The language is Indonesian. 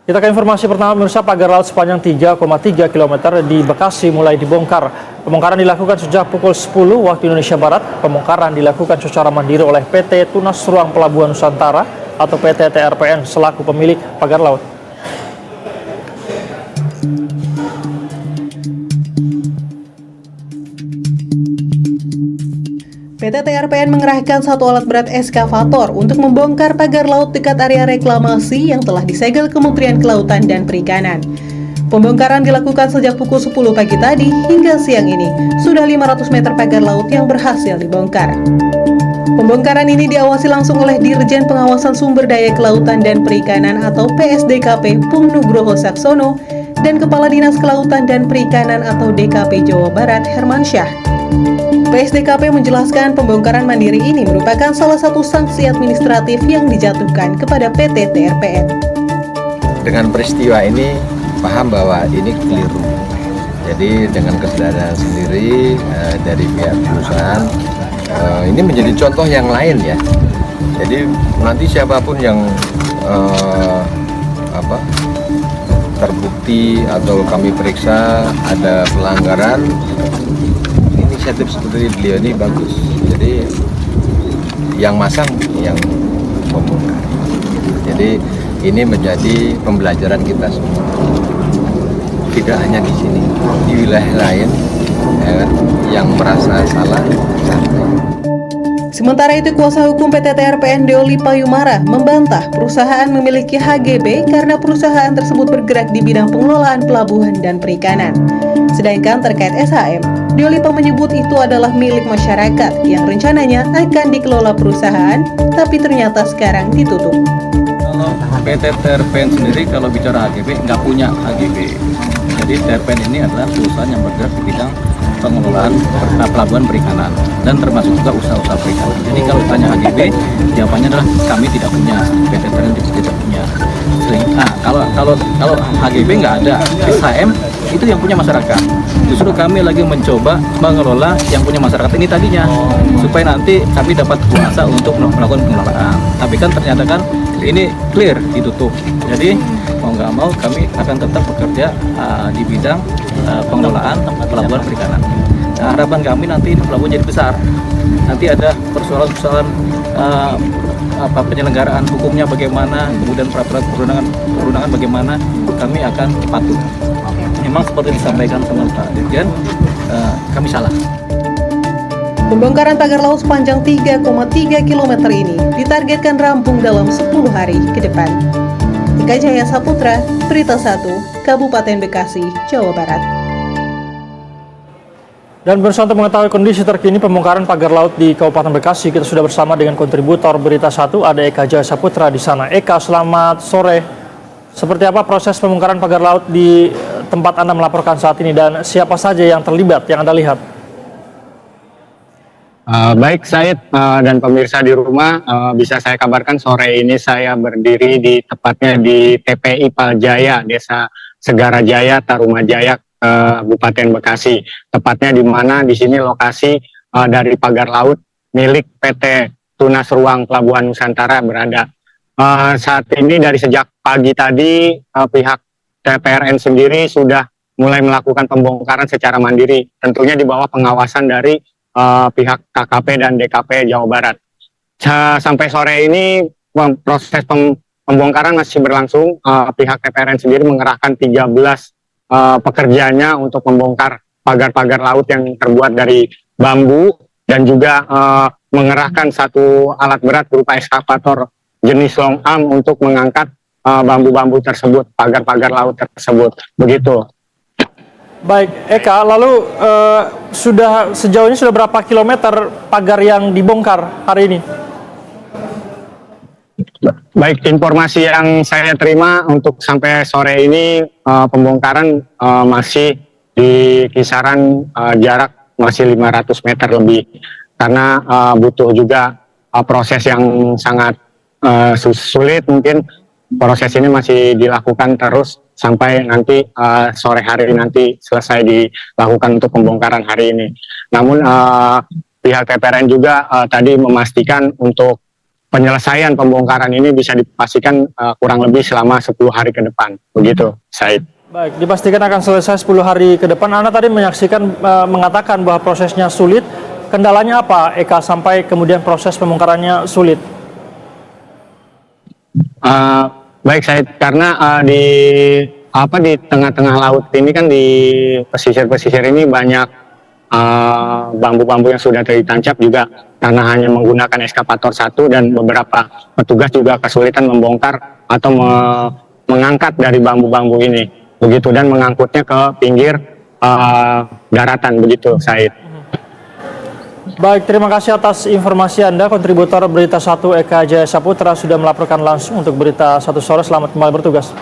Kita ke informasi pertama, pemirsa. Pagar laut sepanjang 3,3 km di Bekasi mulai dibongkar. Pembongkaran dilakukan sejak pukul 10 waktu Indonesia Barat. Pembongkaran dilakukan secara mandiri oleh PT Tunas Ruang Pelabuhan Nusantara atau PT TRPN selaku pemilik pagar laut. PT TRPN mengerahkan satu alat berat eskavator untuk membongkar pagar laut dekat area reklamasi yang telah disegel Kementerian Kelautan dan Perikanan. Pembongkaran dilakukan sejak pukul 10 pagi tadi hingga siang ini. Sudah 500 meter pagar laut yang berhasil dibongkar. Pembongkaran ini diawasi langsung oleh Dirjen Pengawasan Sumber Daya Kelautan dan Perikanan atau PSDKP Pung Nugroho Saksono dan Kepala Dinas Kelautan dan Perikanan atau DKP Jawa Barat Hermansyah. PSDKP menjelaskan pembongkaran mandiri ini merupakan salah satu sanksi administratif yang dijatuhkan kepada PT TRPN. Dengan peristiwa ini paham bahwa ini keliru. Jadi dengan kesadaran sendiri dari pihak perusahaan ini menjadi contoh yang lain ya. Jadi nanti siapapun yang terbukti atau kami periksa ada pelanggaran, inisiatif seperti beliau ini bagus. Jadi yang masang yang membongkar. Jadi ini menjadi pembelajaran kita semua. Tidak hanya di sini, di wilayah lain ya kan, yang merasa salah santai. Sementara itu, kuasa hukum PT TRPN Deoli Payumara membantah perusahaan memiliki HGB karena perusahaan tersebut bergerak di bidang pengelolaan pelabuhan dan perikanan. Sedangkan terkait SHM, Deoli menyebut itu adalah milik masyarakat yang rencananya akan dikelola perusahaan, tapi ternyata sekarang ditutup. Kalau PT TRPN sendiri kalau bicara HGB nggak punya HGB. Jadi TRPN ini adalah perusahaan yang bergerak di bidang pengelolaan pelabuhan perikanan dan termasuk juga usaha-usaha perikanan. Jadi kalau tanya HGB, jawabannya adalah kami tidak punya, PT TRPN tidak punya. Kalau HGB nggak ada, SHM itu yang punya masyarakat. Justru kami lagi mencoba mengelola yang punya masyarakat ini tadinya, supaya nanti kami dapat kuasa untuk melakukan pengelolaan. Tapi kan ternyata kan ini clear ditutup. Jadi mau nggak mau kami akan tetap bekerja di bidang pengelolaan pelabuhan perikanan. Nah, harapan kami nanti pelabuhan jadi besar. Nanti ada persoalan-persoalan penyelenggaraan hukumnya bagaimana, kemudian peraturan perundangan bagaimana, kami akan patuh. Memang seperti disampaikan sama Pak Dirjen, kami salah. Pembongkaran pagar laut sepanjang 3,3 km ini ditargetkan rampung dalam 10 hari ke depan. Eka Jaya Saputra, Berita 1, Kabupaten Bekasi, Jawa Barat. Dan bersama untuk mengetahui kondisi terkini pembongkaran pagar laut di Kabupaten Bekasi, kita sudah bersama dengan kontributor Berita 1, ada Eka Jaya Saputra di sana. Eka, selamat sore. Seperti apa proses pembongkaran pagar laut di tempat Anda melaporkan saat ini dan siapa saja yang terlibat yang Anda lihat? Baik Said dan pemirsa di rumah, bisa saya kabarkan sore ini saya berdiri tepatnya di TPI Paljaya, Desa Segara Jaya, Tarumajaya, Kabupaten Bekasi. Tepatnya di mana di sini lokasi dari pagar laut milik PT Tunas Ruang Pelabuhan Nusantara berada. Saat ini dari sejak pagi tadi pihak TPRN sendiri sudah mulai melakukan pembongkaran secara mandiri, tentunya di bawah pengawasan dari pihak KKP dan DKP Jawa Barat. Sampai sore ini proses pembongkaran masih berlangsung. Pihak TPRN sendiri mengerahkan 13 pekerjanya untuk membongkar pagar-pagar laut yang terbuat dari bambu dan juga mengerahkan satu alat berat berupa eskavator jenis long arm untuk mengangkat bambu-bambu tersebut, pagar-pagar laut tersebut. Begitu. Baik, Eka, lalu sejauh ini sudah berapa kilometer pagar yang dibongkar hari ini? Baik, informasi yang saya terima untuk sampai sore ini pembongkaran masih di kisaran jarak masih 500 meter lebih. Karena butuh juga proses yang sangat sulit, mungkin proses ini masih dilakukan terus sampai nanti sore hari nanti selesai dilakukan untuk pembongkaran hari ini. Namun pihak TPRN juga tadi memastikan untuk penyelesaian pembongkaran ini bisa dipastikan kurang lebih selama 10 hari ke depan. Begitu, Said. Baik, dipastikan akan selesai 10 hari ke depan. Anda tadi menyaksikan, mengatakan bahwa prosesnya sulit. Kendalanya apa, Eka, sampai kemudian proses pembongkarannya sulit? Baik, Said, karena di tengah-tengah laut ini kan, di pesisir-pesisir ini banyak bambu-bambu yang sudah ditancap juga, karena hanya menggunakan eskavator satu, dan beberapa petugas juga kesulitan membongkar atau mengangkat dari bambu-bambu ini, begitu, dan mengangkutnya ke pinggir daratan, begitu, Said. Baik, terima kasih atas informasi Anda. Kontributor Berita 1 Eka Jaya Saputra sudah melaporkan langsung untuk Berita 1 Sore. Selamat kembali bertugas.